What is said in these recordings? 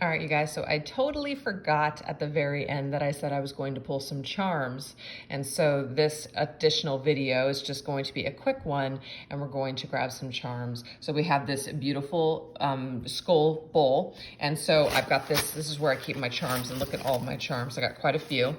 All right, you guys, so I totally forgot at the very end that I said I was going to pull some charms. And so this additional video is just going to be a quick one, and we're going to grab some charms. So we have this beautiful skull bowl. And so I've got this is where I keep my charms, and look at all of my charms. I got quite a few.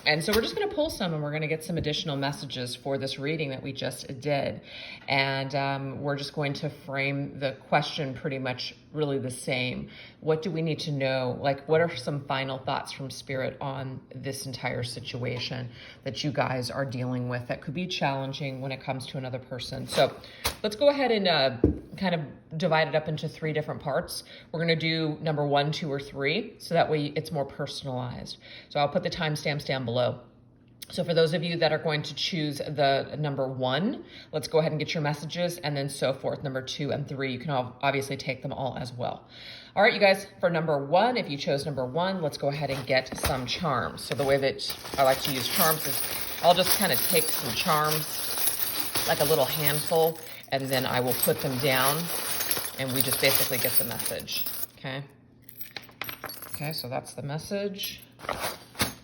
And so we're just gonna pull some, and we're gonna get some additional messages for this reading that we just did. And we're just going to frame the question pretty much really the same. What do we need to know? Like, what are some final thoughts from Spirit on this entire situation that you guys are dealing with that could be challenging when it comes to another person? So let's go ahead and kind of divide it up into 3 different parts. We're going to do number 1, 2, or 3, so that way it's more personalized. So I'll put the timestamps down below. So for those of you that are going to choose the number 1, let's go ahead and get your messages, and then so forth. Number 2 and 3, you can obviously take them all as well. All right, you guys, for number 1, if you chose number 1, let's go ahead and get some charms. So the way that I like to use charms is I'll just kind of take some charms, like a little handful, and then I will put them down, and we just basically get the message, okay? Okay, so that's the message.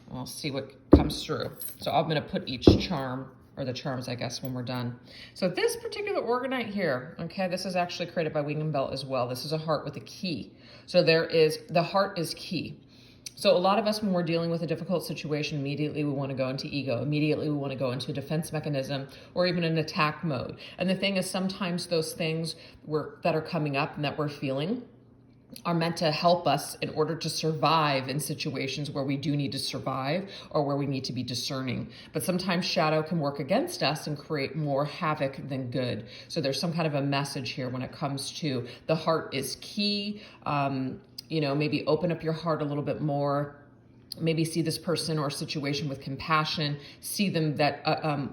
We'll see what comes through. So I'm gonna put each charm, or the charms, I guess, when we're done. So this particular orgonite here, okay, this is actually created by Wing and Belt as well. This is a heart with a key. So the heart is key. So a lot of us, when we're dealing with a difficult situation, immediately we want to go into ego. Immediately we want to go into a defense mechanism or even an attack mode. And the thing is, sometimes those things that are coming up and that we're feeling are meant to help us in order to survive in situations where we do need to survive or where we need to be discerning. But sometimes shadow can work against us and create more havoc than good. So there's some kind of a message here when it comes to the heart is key. You know, maybe open up your heart a little bit more. Maybe see this person or situation with compassion. See them that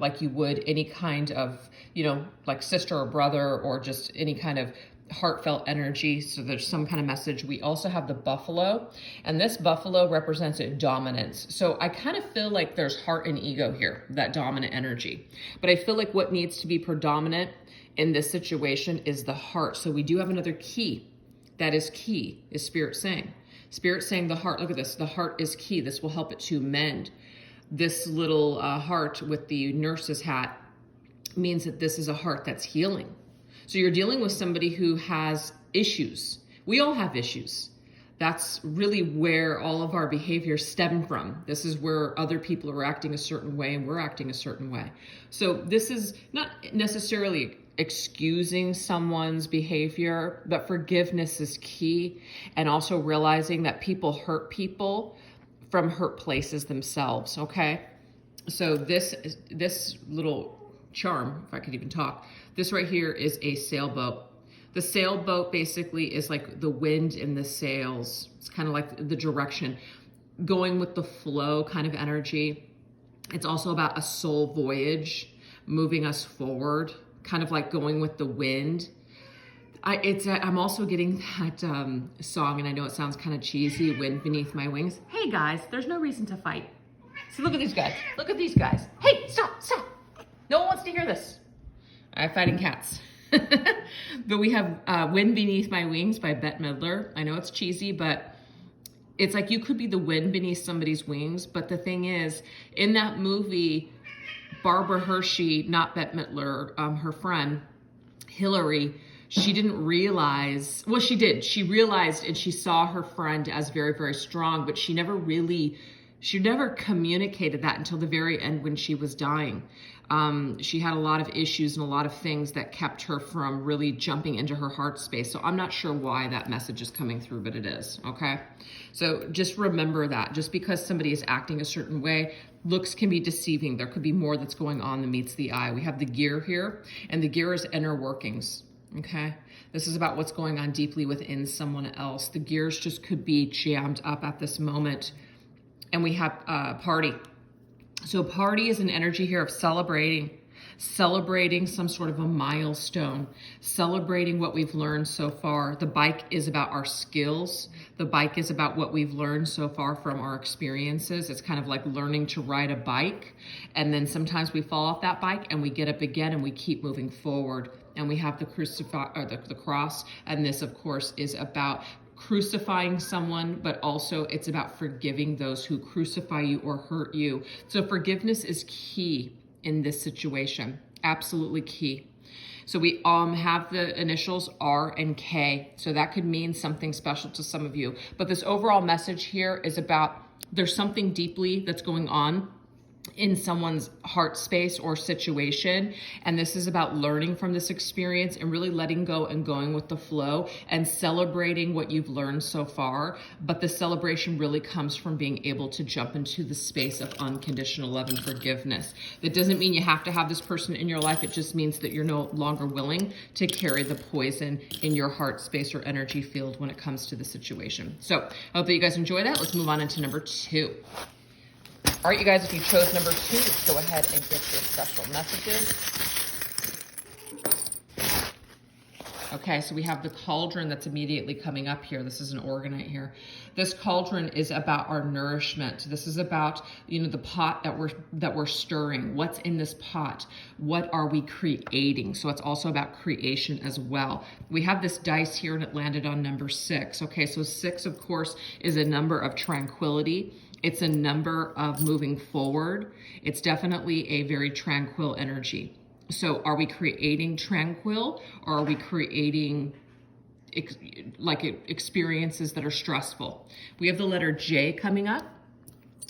like you would any kind of, you know, like sister or brother, or just any kind of heartfelt energy. So there's some kind of message. We also have the buffalo, and this buffalo represents dominance. So I kind of feel like there's heart and ego here, that dominant energy. But I feel like what needs to be predominant in this situation is the heart. So we do have another key. That is key, is Spirit saying. Spirit saying the heart, look at this, the heart is key. This will help it to mend. This little heart with the nurse's hat means that this is a heart that's healing. So you're dealing with somebody who has issues. We all have issues. That's really where all of our behaviors stem from. This is where other people are acting a certain way and we're acting a certain way. So this is not necessarily excusing someone's behavior, but forgiveness is key. And also realizing that people hurt people from hurt places themselves, okay? So this little charm, if I could even talk, this right here is a sailboat. The sailboat basically is like the wind in the sails. It's kind of like the direction, going with the flow kind of energy. It's also about a soul voyage, moving us forward, kind of like going with the wind. I'm also getting that song, and I know it sounds kind of cheesy, Wind Beneath My Wings. Hey guys, there's no reason to fight. See, look at these guys. Look at these guys. Hey, stop. No one wants to hear this. I have fighting cats. But we have Wind Beneath My Wings by Bette Midler. I know it's cheesy, but it's like you could be the wind beneath somebody's wings. But the thing is, in that movie, Barbara Hershey, not Bette Midler, her friend, Hillary, she didn't realize, well, she did. She realized and she saw her friend as very, very strong, but she never communicated that until the very end when she was dying. She had a lot of issues and a lot of things that kept her from really jumping into her heart space. So I'm not sure why that message is coming through, but it is, okay? So just remember that. Just because somebody is acting a certain way, looks can be deceiving. There could be more that's going on than meets the eye. We have the gear here, and the gear is inner workings, okay? This is about what's going on deeply within someone else. The gears just could be jammed up at this moment. And we have party. So party is an energy here of celebrating some sort of a milestone, celebrating what we've learned so far. The bike is about our skills. The bike is about what we've learned so far from our experiences. It's kind of like learning to ride a bike. And then sometimes we fall off that bike and we get up again and we keep moving forward. And we have the cross. And this, of course, is about crucifying someone, but also it's about forgiving those who crucify you or hurt you. So forgiveness is key in this situation, absolutely key. So we have the initials R and K, so that could mean something special to some of you. But this overall message here is about there's something deeply that's going on in someone's heart space or situation, and this is about learning from this experience and really letting go and going with the flow and celebrating what you've learned so far. But the celebration really comes from being able to jump into the space of unconditional love and forgiveness. That doesn't mean you have to have this person in your life. It just means that you're no longer willing to carry the poison in your heart space or energy field when it comes to the situation. So I hope that you guys enjoy that. Let's move on into number 2. All right, you guys, if you chose number 2, let's go ahead and get your special messages. Okay, so we have the cauldron that's immediately coming up here. This is an organite here. This cauldron is about our nourishment. This is about, the pot that we're stirring. What's in this pot? What are we creating? So it's also about creation as well. We have this dice here and it landed on number 6. Okay, so 6, of course, is a number of tranquility. It's a number of moving forward. It's definitely a very tranquil energy. So are we creating tranquil, or are we creating experiences that are stressful? We have the letter J coming up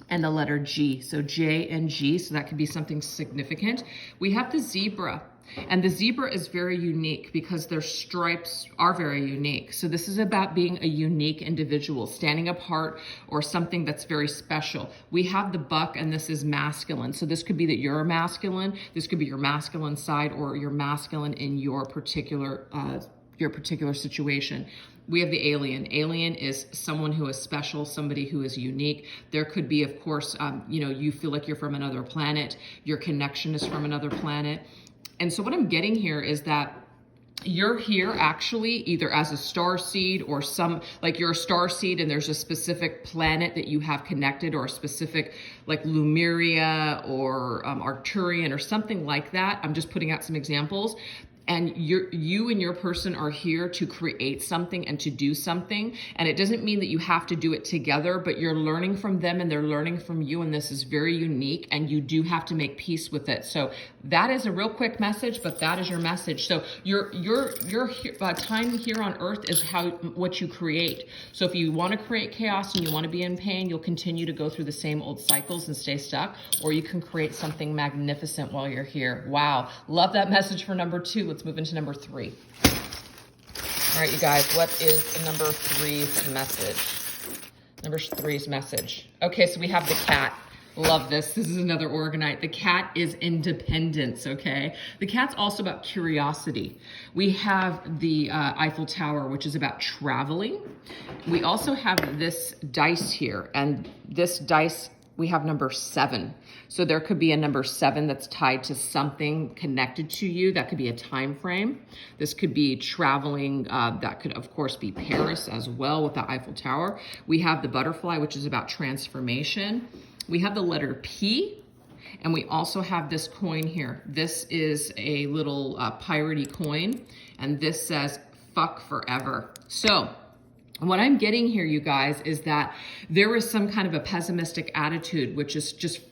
and the letter G. So J and G, so that could be something significant. We have the zebra. And the zebra is very unique because their stripes are very unique. So this is about being a unique individual, standing apart, or something that's very special. We have the buck, and this is masculine. So this could be that you're masculine. This could be your masculine side, or you're masculine in your particular situation. We have the alien. Alien is someone who is special, somebody who is unique. There could be, of course, you feel like you're from another planet. Your connection is from another planet. And so what I'm getting here is that you're here actually either as a star seed, or you're a star seed and there's a specific planet that you have connected, or a specific like Lemuria or Arcturian or something like that. I'm just putting out some examples. And you and your person are here to create something and to do something. And it doesn't mean that you have to do it together, but you're learning from them and they're learning from you. And this is very unique, and you do have to make peace with it. So that is a real quick message, but that is your message. So your time here on earth is what you create. So if you want to create chaos and you want to be in pain, you'll continue to go through the same old cycles and stay stuck, or you can create something magnificent while you're here. Wow. Love that message for number 2. Let's move into number 3. All right, you guys, what is number 3's message? Number 3's message. Okay, so we have the cat. Love this. This is another organite. The cat is independence, okay? The cat's also about curiosity. We have the Eiffel Tower, which is about traveling. We also have this dice here, and this dice, we have number 7. So there could be a number 7 that's tied to something connected to you. That could be a time frame. This could be traveling. That could, of course, be Paris as well with the Eiffel Tower. We have the butterfly, which is about transformation. We have the letter P, and we also have this coin here. This is a little piratey coin, and this says, fuck forever. So what I'm getting here, you guys, is that there is some kind of a pessimistic attitude, which is just,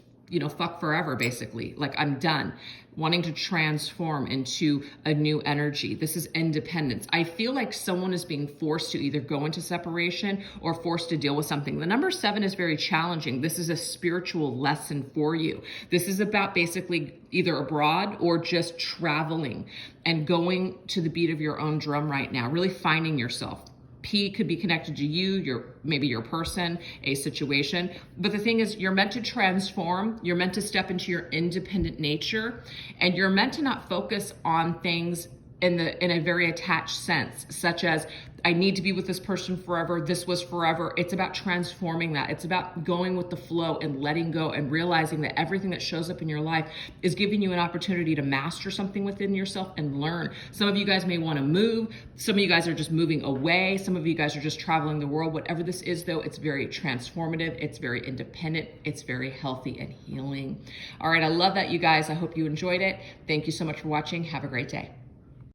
fuck forever, basically. Like, I'm done. Wanting to transform into a new energy. This is independence. I feel like someone is being forced to either go into separation or forced to deal with something. The number 7 is very challenging. This is a spiritual lesson for you. This is about basically either abroad or just traveling and going to the beat of your own drum right now, really finding yourself. P could be connected to you, maybe your person, a situation. But the thing is, you're meant to transform. You're meant to step into your independent nature, and you're meant to not focus on things in a very attached sense, such as, I need to be with this person forever. This was forever. It's about transforming that. It's about going with the flow and letting go and realizing that everything that shows up in your life is giving you an opportunity to master something within yourself and learn. Some of you guys may want to move. Some of you guys are just moving away. Some of you guys are just traveling the world. Whatever this is, though, it's very transformative. It's very independent. It's very healthy and healing. All right. I love that, you guys. I hope you enjoyed it. Thank you so much for watching. Have a great day.